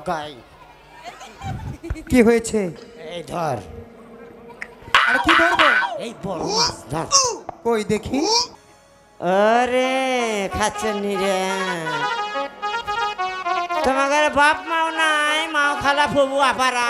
লোকাই কি হয়েছে? এই ধর। আর কি ধরবো? এই বড় মাছ ধর। কই দেখি। আরে খাচ্ছেন নি রে? তোমাদের বাপ মাও নাই, মাও খালা ফুবু আপারা।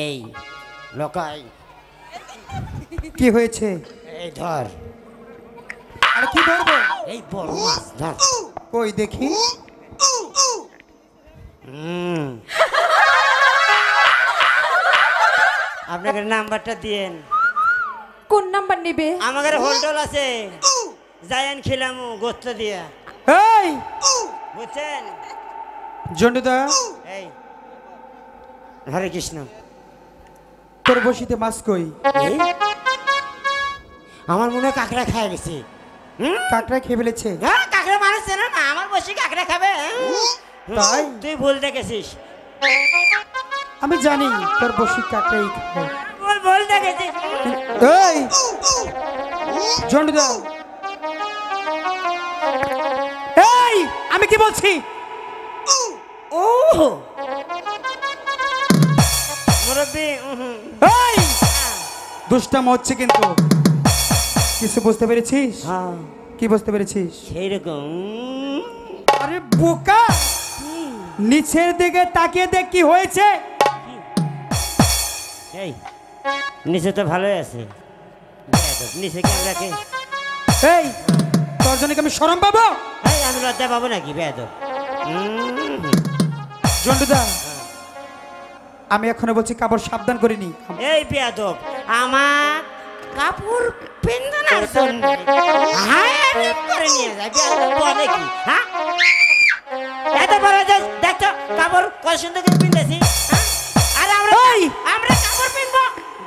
এই লোকাই কি হয়েছে? এই ধর। আর কি ধরবো? এই বড় মাছ ধর। কই দেখি। আপনাদের নাম্বারটা দিয়েন। কোন নাম্বার নেবে? আমাদের হোটেল আছে, যাইন খিলামু গোস্ত দিয়া। এই বুঝছেন? জন্ডুদা, এই হরে কৃষ্ণ। তোর বসিতে মাছ কই? এই, আমার মনে হয় কাঁকড়া খায় গেছে। কাকড়া খেয়ে ফেলেছে। হ্যাঁ, কাঁকড়া মানুষ চেনে না, আমার বসে কাঁকড়া খাবে। তাই? তুই ভুল দেখেছিস। আমি জানি তোর বসি কাকড়াই খায়। ভুল দেখেছিস। এই জন্ডুদা, এই আমি কি বলছি? ও মুরব্বি, এই দুষ্টাম হচ্ছে কিন্তু। কিছু বুঝতে পেরেছিস? হ্যাঁ কি বুঝতে পেরেছিস? সেইরকম। আরে বোকা, নিচের দিকে তাকিয়ে দেখ কি হয়েছে। এই নিচে তো ভালোই আছে, নিচে কেন রাখে? এই তোর জন্য কি আমি শরম পাবো? এই আমি লজ্জা পাবো নাকি বেয়াদব? জন্ডুদা, আমি এখনো বলছি কাপড় সাবধান করিনি। এই বেয়াদব, আমার কাপড় পেন্দানোর জন্য হায়ার করে নিয়ে যায়। বেয়াদব বলে কি? হ্যাঁ, এত বড় যে দেখছো কাপড় কত সুন্দর করে পিন্দেছি। আর আমরা আমরা কাপড় পিনবো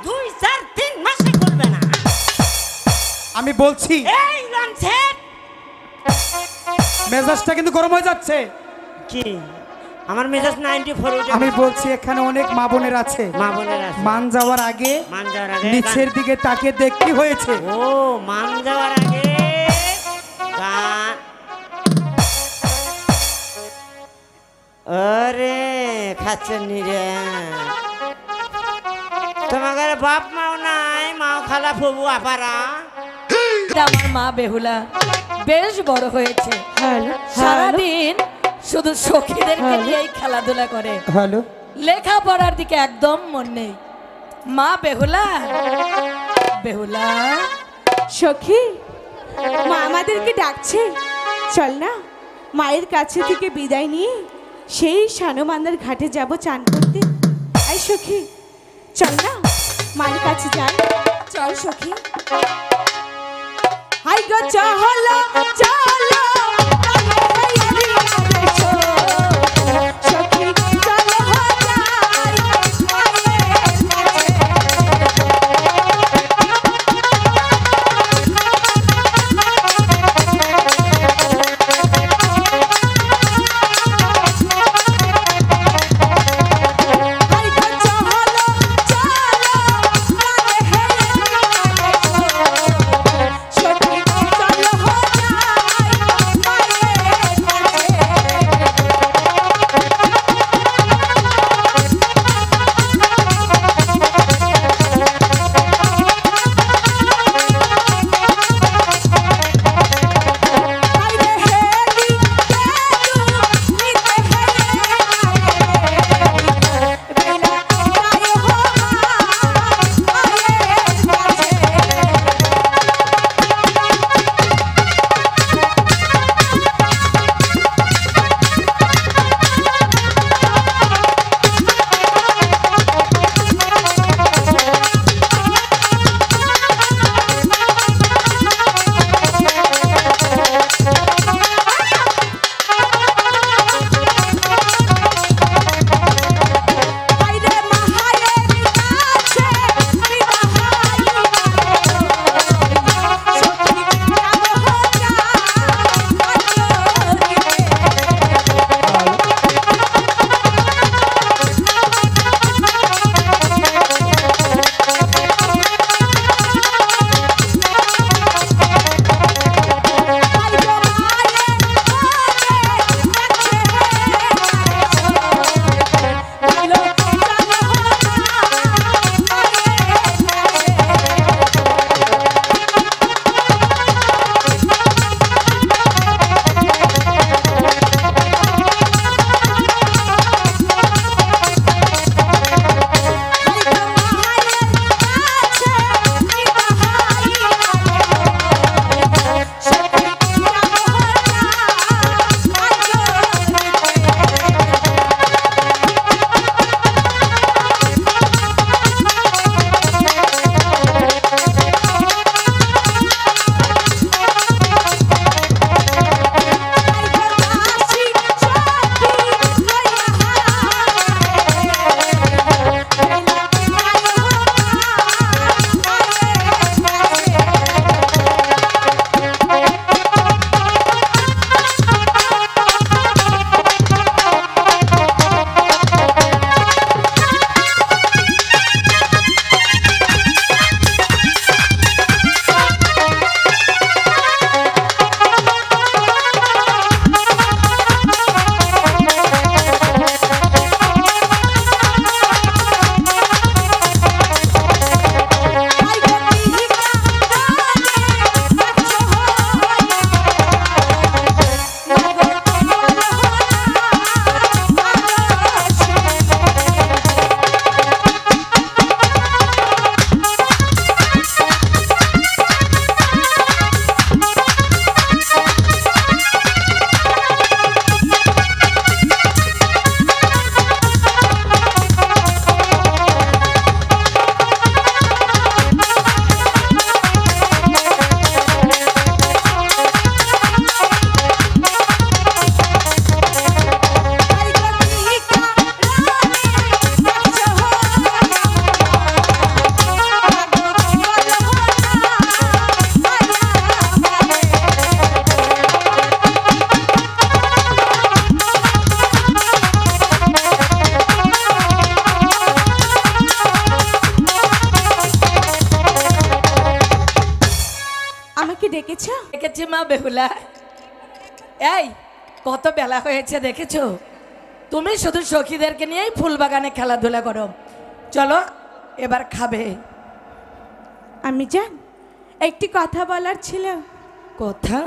2, 4, 3 মাসে খুলবে না। আমি বলছি এই লঞ্চের মেজাজটা কিন্তু গরম হয়ে যাচ্ছে। কি আমার মেজাজ 94 উঠে। আমি বলছি এখানে অনেক মা বোনের আছে। মা বোনের আছে। মান যাওয়ার আগে মান যাওয়ার আগে নিচের দিকে তাকিয়ে দেখ কি হয়েছে। ও মান যাওয়ার আগে গান। আরে খাচ্ছেন নি রে? তোমাদের বাপ মাও নাই, মাও খালা ফুবু আপারা? আমার মা বেহুলা বেশ বড় হয়েছে, সারাদিন শুধু সখীদেরকে নিয়েই খেলাধুলা করে, হ্যালো, লেখাপড়ার দিকে একদম মন নেই। মা বেহুলা, বেহুলা সখী, মা আমাদেরকে ডাকছে, চল না মায়ের কাছে থেকে বিদায় নিয়ে সেই সানুমান্দার ঘাটে যাব চান করতে। আই সখী, চল না মায়ের কাছে যাই। চল সখী। হাই গো চলো চলো সখী, চলো যাই চলো আমাকে ডেকেছ? দেখেছি মা বেহুলা। এই কত বেলা হয়েছে দেখেছো? তুমি শুধু সখীদেরকে নিয়েই ফুল বাগানে খেলাধুলা করো। চলো এবার খাবে। আমি জান একটি কথা বলার ছিল। কথা?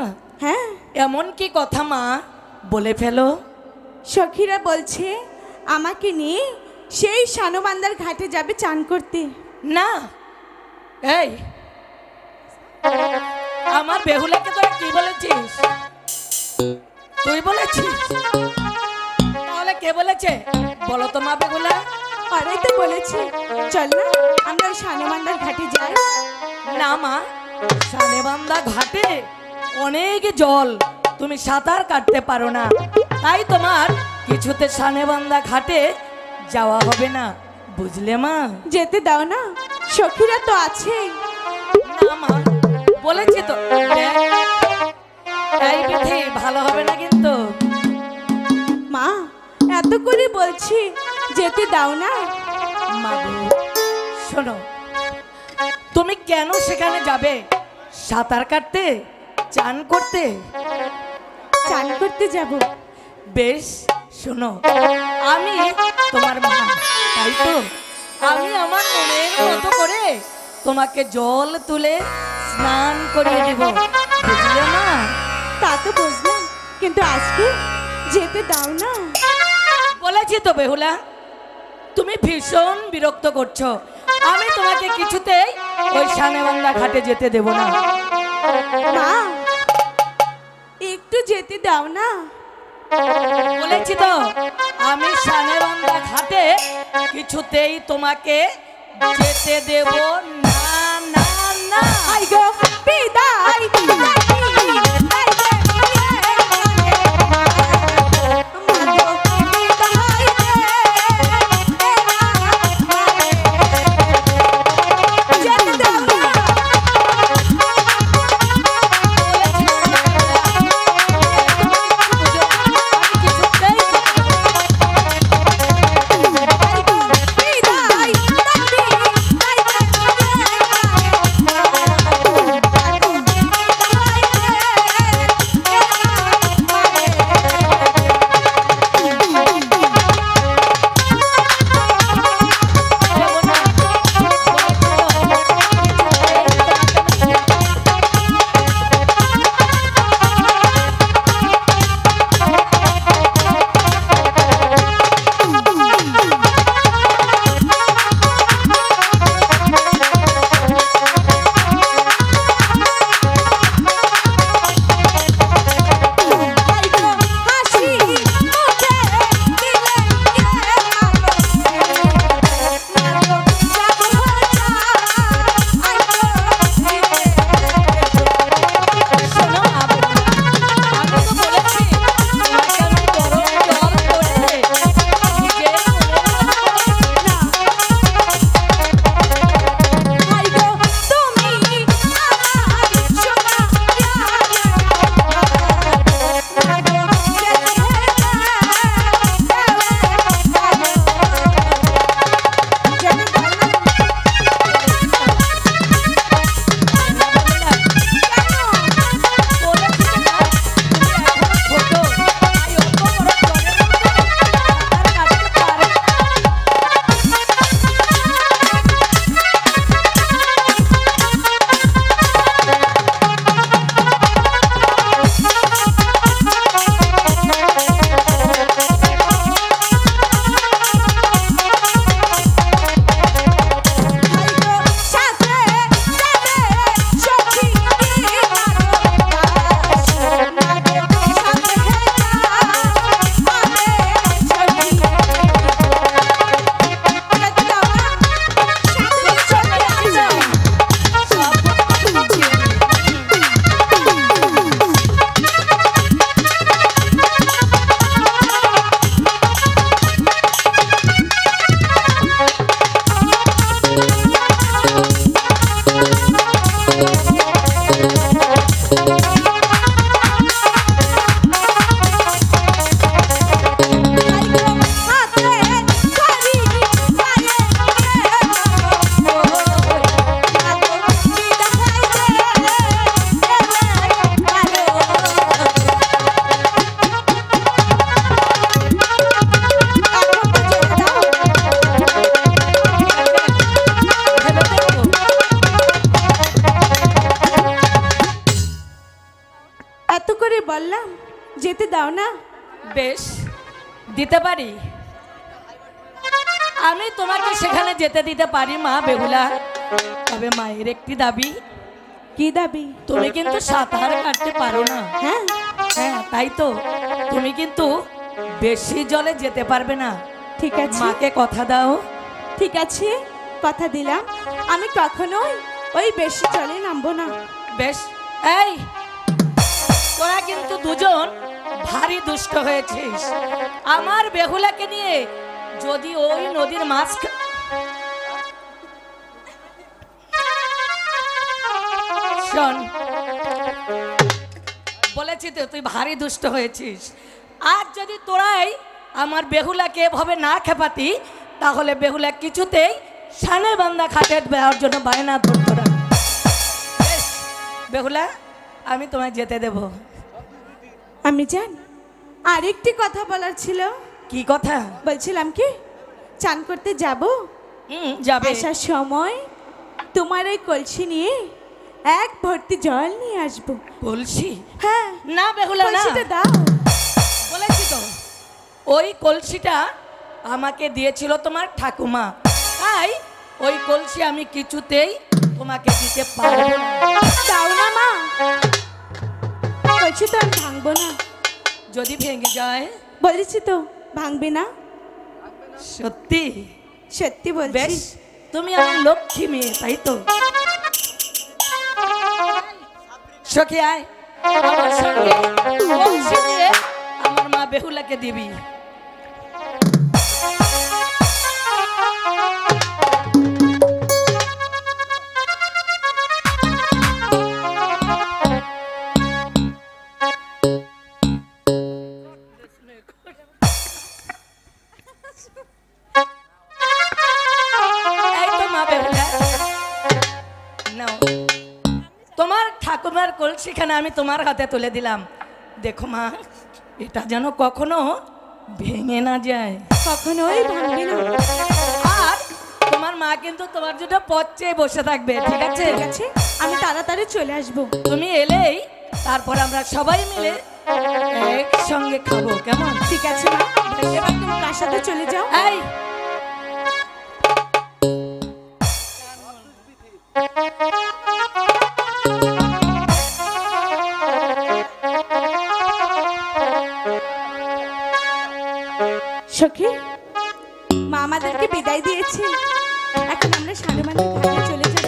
হ্যাঁ। এমন কি কথা মা, বলে ফেলো। সখীরা বলছে আমাকে নিয়ে সেই সানুবান্দার ঘাটে যাবে চান করতে। না, এই আমার বেহুলাকে তোরা কি বলেছিস? তুই বলেছিস? তাহলে কে বলেছে বলো তো মা বেহুলা? আরে তো বলেছি চল না আমরা ওই সানুবান্দার ঘাটে যাই। না মা, সানেবান্ধা ঘাটে অনেক জল, তুমি সাঁতার কাটতে পারো না, তাই তোমার কিছুতে সানেবান্ধা ঘাটে যাওয়া হবে না, বুঝলে মা? যেতে দাও না, সখীরা তো আছে। না মা, বলেছি তো। এই বিধি ভালো হবে না কিন্তু। মা এত করে বলছি যেতে দাও না। মা গো, শোনো, তুমি কেন সেখানে যাবে? সাঁতার কাটতে, চান করতে? চান করতে যাব। বেশ, শোনো, আমি তোমার মা, তাই তো আমি আমার মনের মতো করে তোমাকে জল তুলে স্নান করিয়ে দেব, বুঝলে মা? তা তো বুঝলাম, কিন্তু আজকে যেতে দাও না। বলেছি তো বেহুলা, তুমি ভীষণ বিরক্ত করছো। আমি তোমাকে কিছুতেই ওই সানেবান্ধা ঘাটে যেতে দেব না। মা একটু যেতে দাও না। বলেছি তো, আমি সানেবান্ধা ঘাটে কিছুতেই তোমাকে যেতে দেব না, না, না। আই গো বিদায় বললাম, যেতে দাও না। বেশ, দিতে পারি, আমি তোমাকে সেখানে যেতে দিতে পারি মা বেহুলা। তবে মায়ের একটি দাবি। কি দাবি? তুমি কিন্তু সাঁতার কাটতে পারো না। হ্যাঁ হ্যাঁ, তাই তো তুমি কিন্তু বেশি জলে যেতে পারবে না। ঠিক আছে, মাকে কথা দাও। ঠিক আছে, কথা দিলাম, আমি কখনোই ওই বেশি জলে নামবো না। বেশ, এই তোরা কিন্তু দুজন ভারী দুষ্ট হয়েছিস। আমার বেহুলাকে নিয়ে যদি ওই নদীর মাছ শোন, বলেছি তো তুই ভারী দুষ্ট হয়েছিস। আর যদি তোরাই আমার বেহুলাকে এভাবে না খেপাতি, তাহলে বেহুলা কিছুতেই সানে বান্দা খাটে দেওয়ার জন্য বায়না ধরতো না। বেশ, বেহুলা, আমি তোমায় যেতে দেব। আমি জান, আরেকটি কথা বলার ছিল। কি কথা? বলছিলাম কি, চান করতে যাব, যাবে। আসার সময় তোমার ওই কলসি নিয়ে এক ভর্তি জল নিয়ে আসবো। কলসি? হ্যাঁ। না বেহুলা, না, কলসিটা দাও। বলেছি তো ওই কলসিটা আমাকে দিয়েছিল তোমার ঠাকুমা, তাই ওই কলসি আমি কিছুতেই তোমাকে দিতে পারবো না। দাও না মা, কলসি তো আমি ভাঙবো না। যদি ভেঙে যায়? বলেছি তো ভাঙবে না। সত্যি? সত্যি বলছি। বেশ, তুমি আমার লক্ষ্মী মেয়ে, তাই তো? সখী আয় আমার সঙ্গে, কলসি দিয়ে আমার মা বেহুলাকে দিবি। এই তো মা বেহুলা, নাও তোমার ঠাকুমার কলসিখানে আমি তোমার হাতে তুলে দিলাম। দেখো মা, এটা যেন কখনো ভেঙে না যায়। কখনোই ভাঙবে না। আর তোমার মা কিন্তু তোমার জন্য পথ চেয়ে বসে থাকবে, ঠিক আছে? ঠিক আছে, আমি তাড়াতাড়ি চলে আসবো। তুমি এলেই তারপর আমরা সবাই মিলে একসঙ্গে খাবো, কেমন? ঠিক আছে মা, এবার তুমি প্রাসাদে চলে যাও। এই সখী, মা আমাদেরকে বিদায় দিয়েছে, এখন আমরা সানুমানের ঘাটে চলে যাব।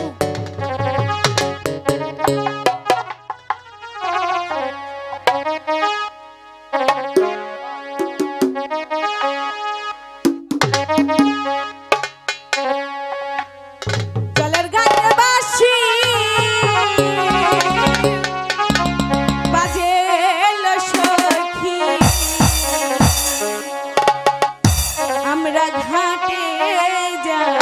জলের ঘাটে বাঁশি বাজে এলো সখী, আমরা ঘাটে যাই।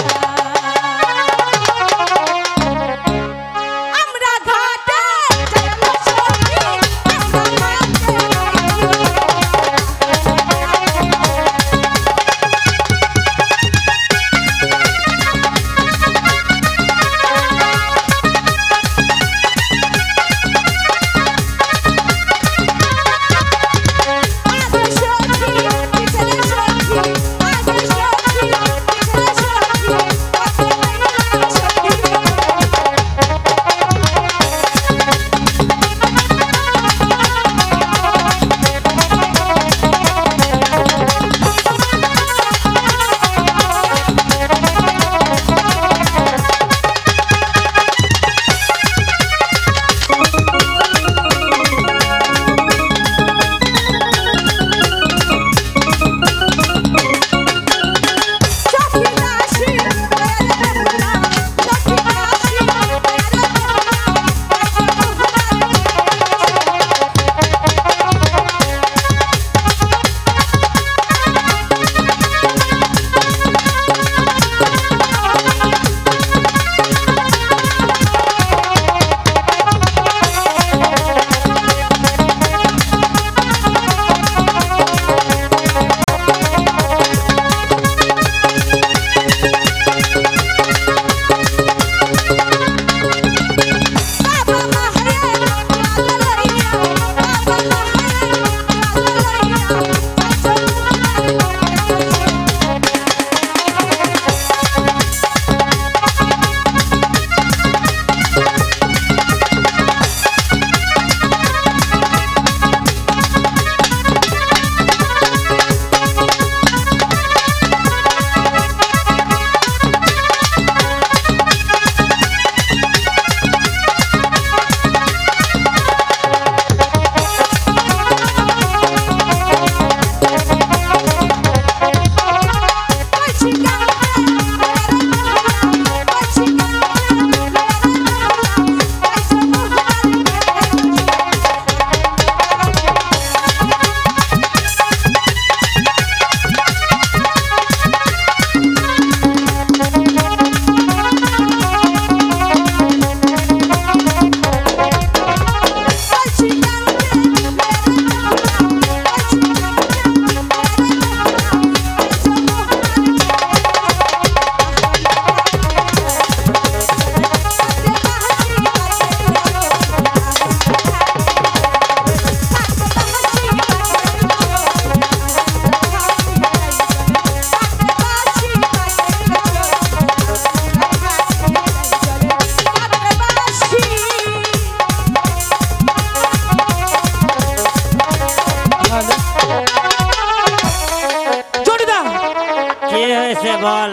বল।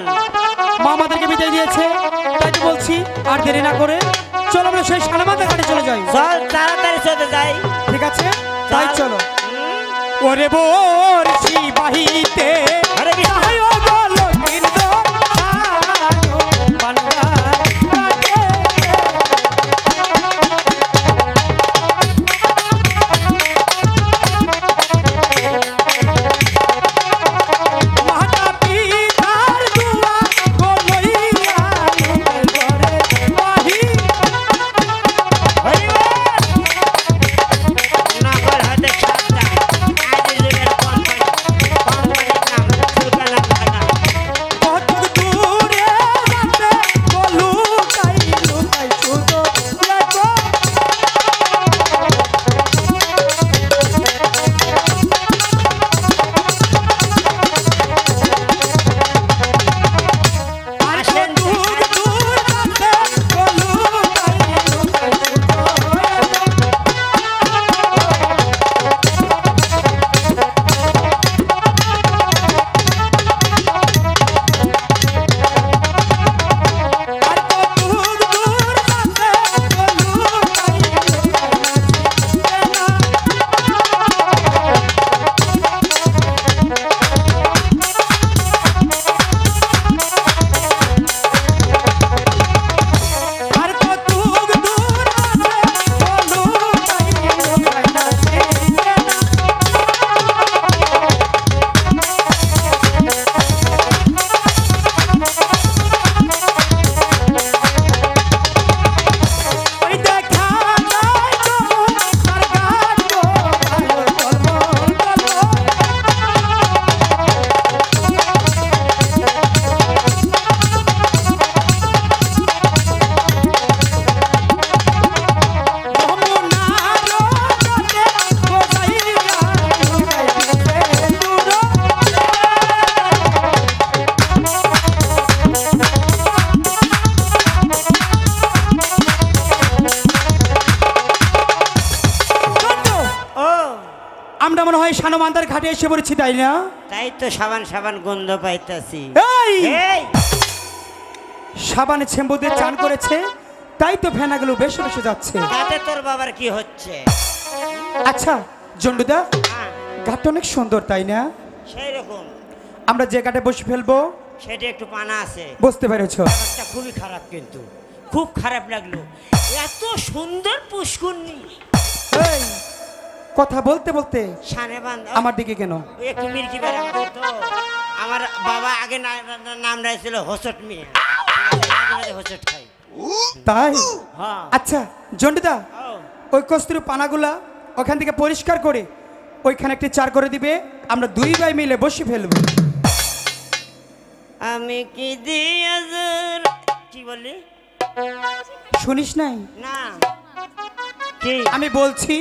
মা আমাদেরকে বিদায় দিয়েছে, তাই তো বলছি আর দেরি না করে চলো আমরা সেই সানমান্দার ঘাটে চলে যাই। চল তাড়াতাড়ি চলে যাই। ঠিক আছে তাই চলো। ওরে বর্ষি বাহিতে আরে বিষ্ণু। আয় বলো কিন্তু আমরা মনে হয় সানমান্দার ঘাটে এসে পড়েছি তাই না? তাই তো সাবান সাবান গন্ধ পাইতাছি। এই এই সাবানে শ্যাম্পু দিয়ে চান করেছে, তাই তো ফেনাগুলো বেশি বেশি যাচ্ছে। তাতে তোর বাবার কি হচ্ছে? আচ্ছা জন্ডুদা, হ্যাঁ, ঘাটটা অনেক সুন্দর তাই না? সেই রকম। আমরা যে ঘাটে বসে ফেলবো সেটা একটু পানা আছে। বুঝতে পেরেছো? ব্যাপারটা খুবই খারাপ, কিন্তু খুব খারাপ লাগলো। এত সুন্দর পুষ্কুন্নি এই কথা বলতে বলতে সানে বান্ধ আমার দিকে কেন? একটু মির্কি বেড়া তো। আমার বাবা আগে নাম রাখছিল হোসট মিয়া। হোসট খাই তাই? হ্যাঁ। আচ্ছা জন্ডুদা, ও, ওই কস্তুরি পানাগুলা ওখান থেকে পরিষ্কার করে ওইখানে একটি চার করে দিবে, আমরা দুই ভাই মিলে বসে ফেলবো। আমি কি দিয়ে কি বললি? শুনিস নাই? না কি আমি বলছি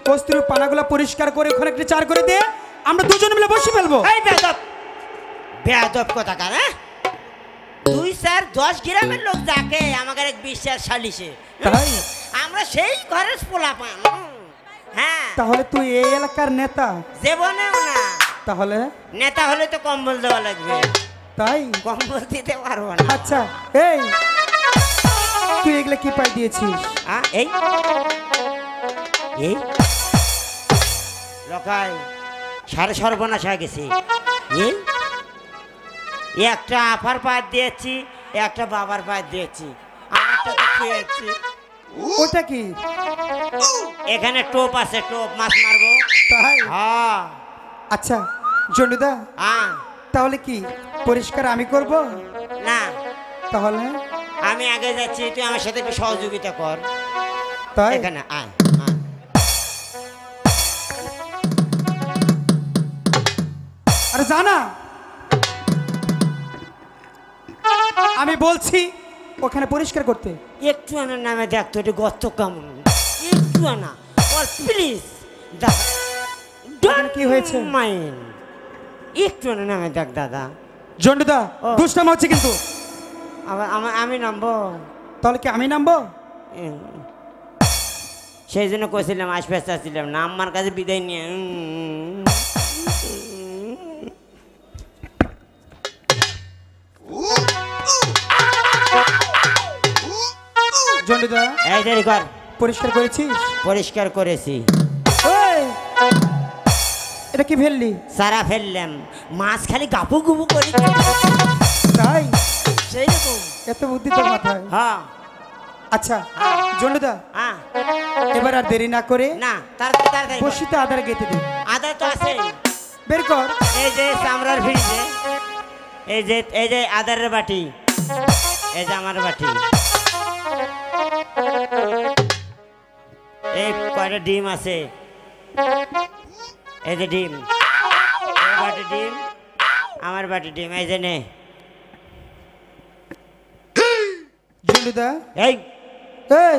কস্তুরি পানাগুলা পরিষ্কার করে ওখানে একটি চার করে দিয়ে আমরা দুজন মিলে বসে ফেলবো। এই বেয়াদব বেয়াদব কথা কার? হ্যাঁ, 2-4-10 গ্রামের লোক যাকে আমাদের এক বিশ্বাস সালিশে, তাই? আমরা সেই ঘরের পোলা পান। হ্যাঁ, তাহলে তুই এই এলাকার নেতা? জীবনেও না। তাহলে নেতা হলে তো কম্বল দেওয়া লাগবে, তাই? কম্বল দিতে পারবো না। আচ্ছা এই তুই এগুলা কি পাই দিয়েছিস? এই এই লোকাই সারে সর্বনাশ হয়ে গেছে। এই একটা আফার পাত দিয়েছি, একটা বাবার পাত দিয়েছি, আমারটা তো খেয়েছি। ওটা কি? এখানে টোপ আছে, টোপ মাছ মারবো। তাই? হ্যাঁ। আচ্ছা জন্ডুদা, হ্যাঁ, তাহলে কি পরিষ্কার আমি করব? না তাহলে আমি আগে যাচ্ছি, তুই আমার সাথে একটু সহযোগিতা কর। তাই? এখানে আয়। আরে জানা, আমি বলছি ওখানে পরিষ্কার করতে। একটু আনার নামে দেখতো এটা গর্ত কেমন, একটু আনা প্লিজ। ওখানে কি হয়েছে? মাইন্ড একটু আনার নামে দেখ দাদা। জন্ডুদা ও। দুষ্টাম হচ্ছে কিন্তু। আবার আমি নামবো? তাহলে কি আমি নামবো? সেই জন্য কইছিলাম আসবে চাচ্ছিলাম না, আমার কাছে বিদায় নিয়ে। জন্ডুদা এই দেরি কর, পরিষ্কার করেছিস? পরিষ্কার করেছি। ওই, এটা কি ফেললি? সারা ফেললাম, মাছ খালি গাপু গুবু করি। তাই সেই রকম। এত বুদ্ধি তোর মাথায়? হ্যাঁ আচ্ছা জন্ডুদা, হ্যাঁ, এবার আর দেরি না করে না তাড়াতাড়ি তাড়াতাড়ি কর। বসিতে আদার গেতে দে। আদা তো আছে, বের কর। এই যে চামড়ার ফ্রিজে, এই যে আদারের বাটি, এই যে আমার বাটি, এই কয়টা ডিম আছে, এই যে ডিম, এই বাটি ডিম, আমার বাটি ডিম, এই যে নে। জন্ডুদা এই এই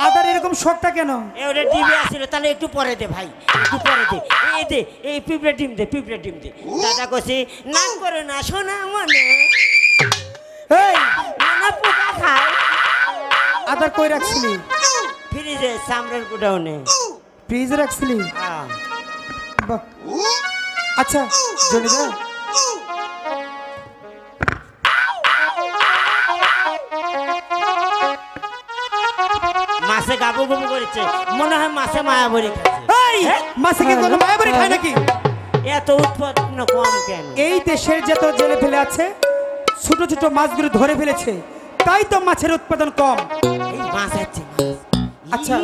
আদার এরকম শখটা কেন? ওটা ডিমে আসছিল, তাহলে একটু পরে দে ভাই, একটু পরে দে। এই দে, এই পিঁপড়ে ডিম দে, পিঁপড়ে ডিম দে। দাদা কছি নাম করে না শোনা মনে, এই নানা পোকা খায়। আদার কই রাখছিলি? ফ্রিজে চামড়ার গুডাউনে। ফ্রিজে রাখছিলি? বাহ। আচ্ছা জন্ডুদা, মাছে গাবু গুবু করেছে, মনে হয় মাছে মায়াবরি খাচ্ছে। এই মাছে কি কোনো মায়াবরি খায় নাকি? এত উৎপন্ন কম কেন? এই দেশের যত জেলে ফেলে আছে ছোট ছোট মাছগুলো ধরে ফেলেছে, তাই তো মাছের উৎপাদন কম। এই মাছ আছে মাছ। আচ্ছা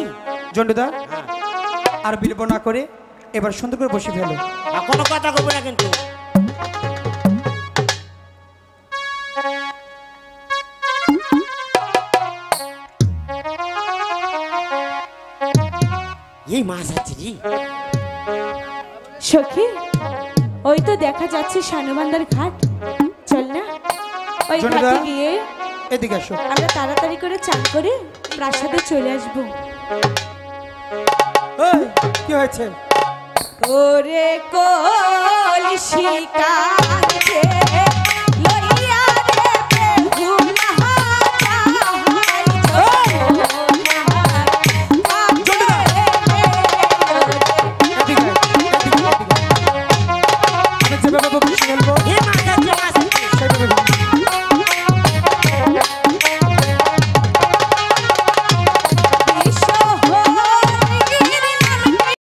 জন্ডুদা, হ্যাঁ, আর বিলম্ব না করে এবার সুন্দর করে বসে ফেলো। আর কোনো কথা কব না কিন্তু। এই মাছ আছে জি। সখী, ওই তো দেখা যাচ্ছে শানুবান্দার ঘাট। চল না ওই জন্ডুদা। ঘাটে গিয়ে এদিকে আসো। আমরা তাড়াতাড়ি করে চান করে প্রাসাদে চলে আসবো। এই, কি হয়েছে? ওরে কলসি কাঁধে